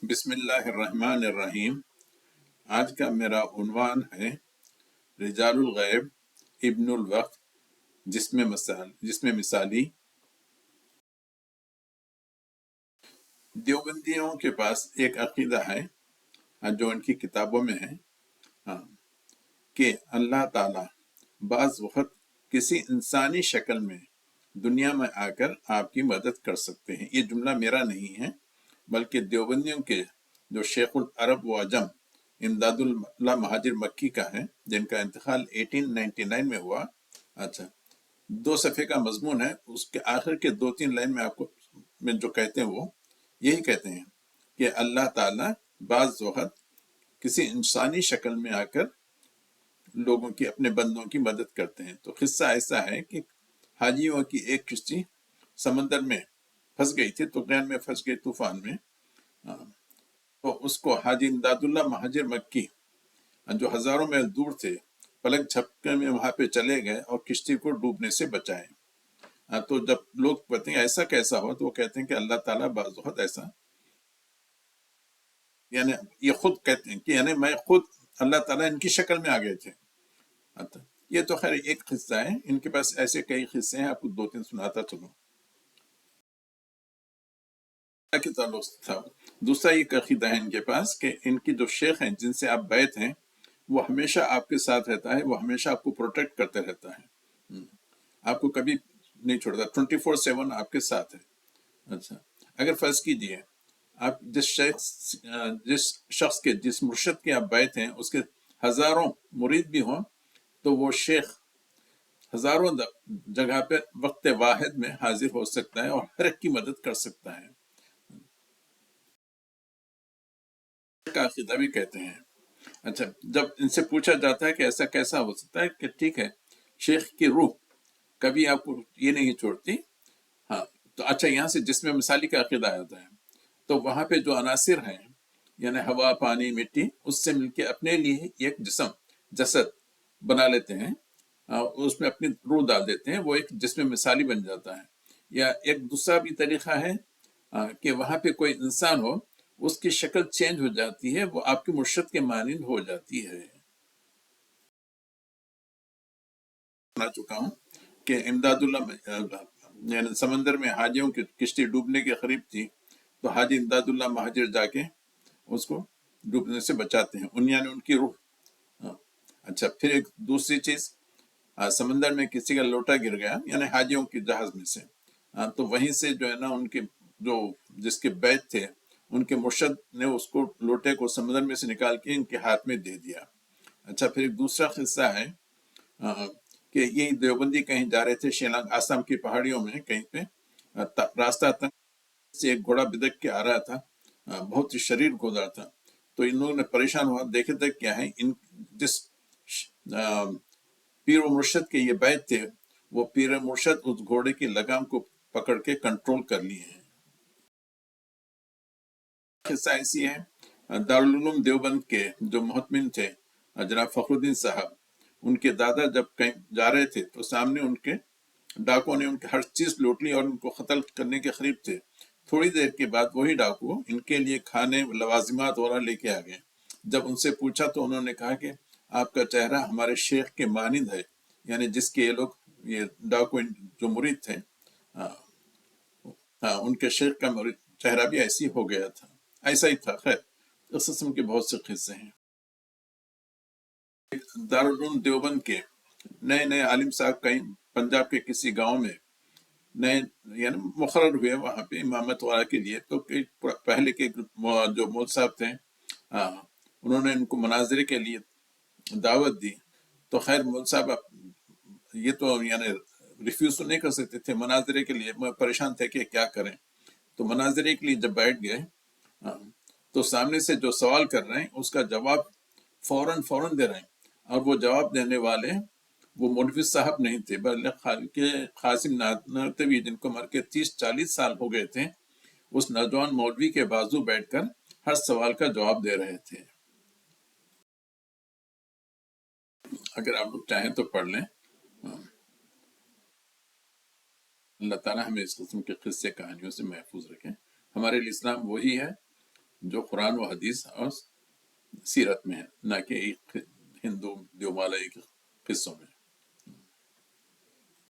بسم اللہ الرحمن الرحیم۔ آج کا میرا عنوان ہے رجال الغیب ابن الوقت، جس میں مثالی دیوبندیوں کے پاس ایک عقیدہ ہے جو ان کی کتابوں میں ہے کہ اللہ تعالیٰ بعض وقت کسی انسانی شکل میں دنیا میں آ کر آپ کی مدد کر سکتے ہیں۔ یہ جملہ میرا نہیں ہے بلکہ دیوبندیوں کے جو شیخ العرب و عجم امداد اللہ مہاجر مکی کا ہے، جن کا انتقال 1899 میں ہوا۔ اچھا، 2 صفحے کا مضمون ہے، اس کے آخر کے 2-3 لائن میں آپ کو میں جو کہتے ہیں وہ یہی کہتے ہیں کہ اللہ تعالیٰ بعض وقت کسی انسانی شکل میں آ کر لوگوں کی، اپنے بندوں کی مدد کرتے ہیں۔ تو قصہ ایسا ہے کہ حاجیوں کی ایک کشتی سمندر میں پھنس گئی تھی، طغیان میں پھنس گئی، طوفان میں۔ تو اس کو حاجی امداد اللہ مہاجر مکی جو ہزاروں میل دور تھے، پلک جھپکے میں وہاں پہ چلے گئے اور کشتی کو ڈوبنے سے بچائے۔ تو جب لوگ کہتے ہیں ایسا کیسا ہوا، تو وہ کہتے ہیں کہ اللہ تعالیٰ بعض وقت ایسا، یعنی یہ خود کہتے ہیں کہ یعنی میں خود، اللہ تعالیٰ ان کی شکل میں آ گئے تھے۔ یہ تو خیر ایک قصہ ہے، ان کے پاس ایسے کئی قصے ہیں، آپ کو 2-3 سناتا چلوں کے تعلق سے تھا۔ دوسرا ایک عقیدہ ہے ان کے پاس کہ ان کی جو شیخ ہیں جن سے آپ بیعت ہیں، وہ ہمیشہ آپ کے ساتھ رہتا ہے، وہ ہمیشہ آپ کو پروٹیکٹ کرتے رہتا ہے، آپ کو کبھی نہیں چھوڑتا، 24/7 آپ کے ساتھ ہے۔ اچھا، اگر فرض کیجئے آپ جس شخص کے، جس مرشد کے آپ بیعت ہیں، اس کے ہزاروں مرید بھی ہوں، تو وہ شیخ ہزاروں جگہ پہ وقت واحد میں حاضر ہو سکتا ہے اور ہر ایک کی مدد کر سکتا ہے، کا عقیدہ بھی کہتے ہیں۔ اچھا، جب ان سے پوچھا جاتا ہے کہ ایسا کیسا ہو سکتا ہے، کہ ٹھیک ہے، شیخ کی روح کبھی آپ کو یہ نہیں چھوڑتی۔ ہاں، تو اچھا، یہاں سے جس میں مثالی کا عقیدہ آتا ہے، تو وہاں پہ جو عناصر ہیں، یعنی ہوا، پانی، مٹی، اس سے مل کے اپنے لیے ایک جسد بنا لیتے ہیں، اس میں اپنی روح ڈال دیتے ہیں، وہ ایک جسم مثالی بن جاتا ہے۔ یا ایک دوسرا بھی طریقہ ہے کہ وہاں پہ کوئی انسان ہو، اس کی شکل چینج ہو جاتی ہے، وہ آپ کے مرشد کے مانند ہو جاتی ہے۔ سنا چکا ہوں کہ امداد اللہ، یعنی سمندر میں حاجیوں کی کشتی ڈوبنے کے قریب تھی، تو حاجی امداد اللہ مہاجر جا کے اس کو ڈوبنے سے بچاتے ہیں، یعنی ان کی روح۔ اچھا، پھر ایک دوسری چیز، سمندر میں کسی کا لوٹا گر گیا، یعنی حاجیوں کی جہاز میں سے، تو وہیں سے جو ہے نا، ان کے جو جس کے بیت تھے، ان کے مرشد نے اس کو، لوٹے کو سمندر میں سے نکال کے ان کے ہاتھ میں دے دیا۔ اچھا، پھر ایک دوسرا قصہ ہے کہ یہ دیوبندی کہیں جا رہے تھے شیلانگ، آسام کی پہاڑیوں میں کہیں پہ، راستہ تنگ سے ایک گھوڑا بدک کے آ رہا تھا، بہت ہی شریر گھوڑا تھا۔ تو ان لوگوں نے پریشان ہوا، دیکھے تک کیا ہے، ان جس پیر و مرشد کے یہ بیت تھے، وہ پیر مرشد اس گھوڑے کی لگام کو پکڑ کے کنٹرول کر لیے ہیں۔ قصہ ایسی ہے، دارالعلوم دیوبند کے جو محتمم تھے جناب فخر الدین صاحب، ان کے دادا جب کہیں جا رہے تھے، تو سامنے ان کے ڈاکوں نے ان کی ہر چیز لوٹ لی اور ان کو قتل کرنے کے قریب تھے۔ تھوڑی دیر کے بعد وہی ڈاکو ان کے لیے کھانے، لوازمات وغیرہ لے کے آ گئے۔ جب ان سے پوچھا تو انہوں نے کہا کہ آپ کا چہرہ ہمارے شیخ کے مانند ہے، یعنی جس کے یہ لوگ، یہ ڈاکو جو مرید تھے، ان کے شیخ کا چہرہ بھی ایسی ہو گیا تھا، ایسا ہی تھا۔ خیر، اس قسم کے بہت سے قصے ہیں۔ دارالعلوم دیوبند کے نئے نئے عالم صاحب کہیں پنجاب کے کسی گاؤں میں نئے، یعنی مقرر ہوئے وہاں پہ امامت وغیرہ کے لیے، تو پہلے کے جو مول صاحب تھے، انہوں نے ان کو مناظرے کے لیے دعوت دی۔ تو خیر مول صاحب یہ تو یعنی ریفیوز تو نہیں کر سکتے تھے، مناظرے کے لیے پریشان تھے کہ کیا کریں۔ تو مناظرے کے لیے جب بیٹھ گئے، تو سامنے سے جو سوال کر رہے ہیں اس کا جواب فوراً دے رہے ہیں، اور وہ جواب دینے والے وہ مولوی صاحب نہیں تھے، بلکہ قاسم نانوتوی، جن کو مر کے 30-40 سال ہو گئے تھے، اس نوجوان مولوی کے بازو بیٹھ کر ہر سوال کا جواب دے رہے تھے۔ اگر آپ لوگ چاہیں تو پڑھ لیں۔ اللہ تعالیٰ ہمیں اس قسم کے قصے کہانیوں سے محفوظ رکھیں۔ ہمارے لیے اسلام وہی ہے جو قرآن و حدیث اور سیرت میں ہے، نہ کہ ایک ہندو دیومالیہ کے قصوں میں۔